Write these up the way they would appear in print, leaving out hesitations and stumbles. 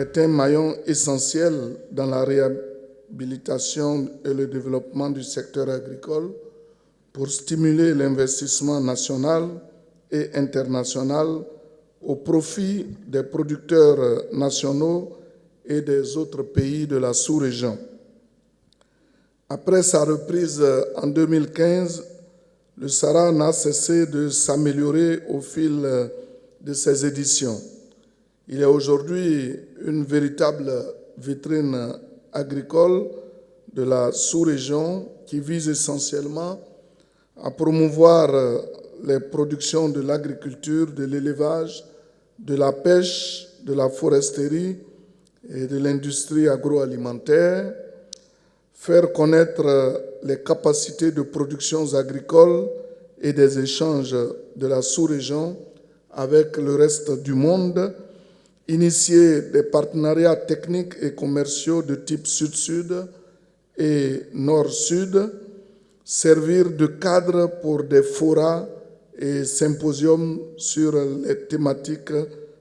est un maillon essentiel dans la réhabilitation et le développement du secteur agricole pour stimuler l'investissement national et international au profit des producteurs nationaux et des autres pays de la sous-région. Après sa reprise en 2015, le SARA n'a cessé de s'améliorer au fil de ses éditions. Il est aujourd'hui une véritable vitrine agricole de la sous-région qui vise essentiellement à promouvoir les productions de l'agriculture, de l'élevage, de la pêche, de la foresterie et de l'industrie agroalimentaire, faire connaître les capacités de production agricoles et des échanges de la sous-région avec le reste du monde, initier des partenariats techniques et commerciaux de type Sud-Sud et Nord-Sud, servir de cadre pour des forats et symposiums sur les thématiques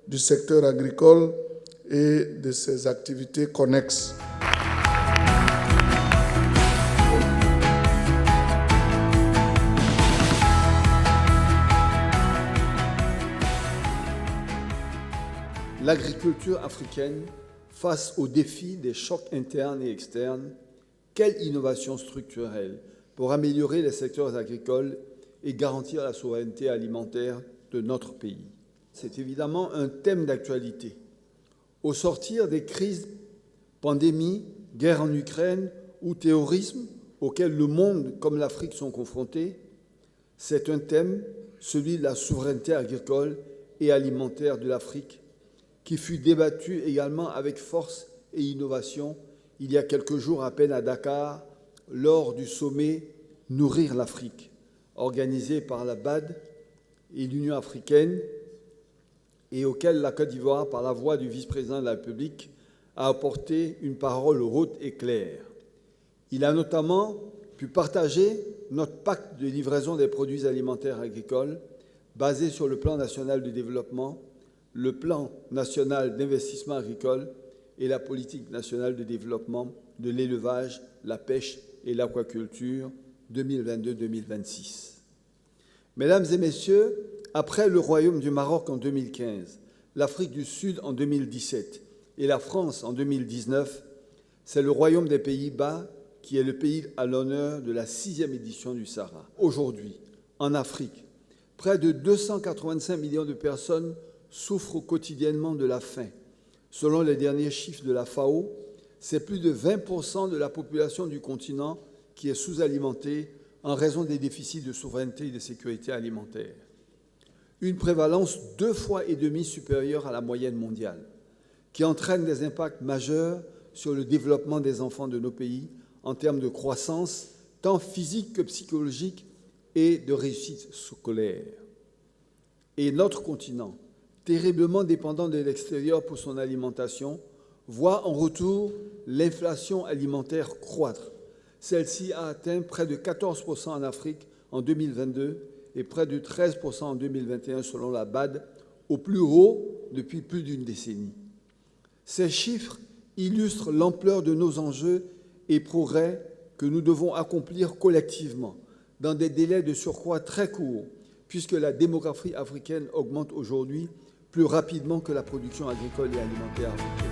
du secteur agricole et de ses activités connexes. L'agriculture africaine face aux défis des chocs internes et externes, quelle innovation structurelle pour améliorer les secteurs agricoles et garantir la souveraineté alimentaire de notre pays. C'est évidemment un thème d'actualité. Au sortir des crises, pandémies, guerre en Ukraine ou terrorisme auxquels le monde comme l'Afrique sont confrontés, c'est un thème, celui de la souveraineté agricole et alimentaire de l'Afrique, qui fut débattu également avec force et innovation il y a quelques jours à peine à Dakar, lors du sommet « Nourrir l'Afrique », organisé par la BAD et l'Union africaine, et auquel la Côte d'Ivoire, par la voix du vice-président de la République, a apporté une parole haute et claire. Il a notamment pu partager notre pacte de livraison des produits alimentaires agricoles, basé sur le plan national de développement, le plan national d'investissement agricole et la politique nationale de développement de l'élevage, la pêche et l'aquaculture 2022-2026. Mesdames et messieurs, après le Royaume du Maroc en 2015, l'Afrique du Sud en 2017 et la France en 2019, c'est le Royaume des Pays-Bas qui est le pays à l'honneur de la 6e édition du SARA. Aujourd'hui, en Afrique, près de 285 millions de personnes souffrent quotidiennement de la faim. Selon les derniers chiffres de la FAO, c'est plus de 20% de la population du continent qui est sous-alimentée en raison des déficits de souveraineté et de sécurité alimentaire. Une prévalence 2,5 fois supérieure à la moyenne mondiale, qui entraîne des impacts majeurs sur le développement des enfants de nos pays en termes de croissance, tant physique que psychologique, et de réussite scolaire. Et notre continent, terriblement dépendant de l'extérieur pour son alimentation, voit en retour l'inflation alimentaire croître. Celle-ci a atteint près de 14% en Afrique en 2022 et près de 13% en 2021 selon la BAD, au plus haut depuis plus d'une décennie. Ces chiffres illustrent l'ampleur de nos enjeux et progrès que nous devons accomplir collectivement dans des délais de surcroît très courts, puisque la démographie africaine augmente aujourd'hui plus rapidement que la production agricole et alimentaire africaine.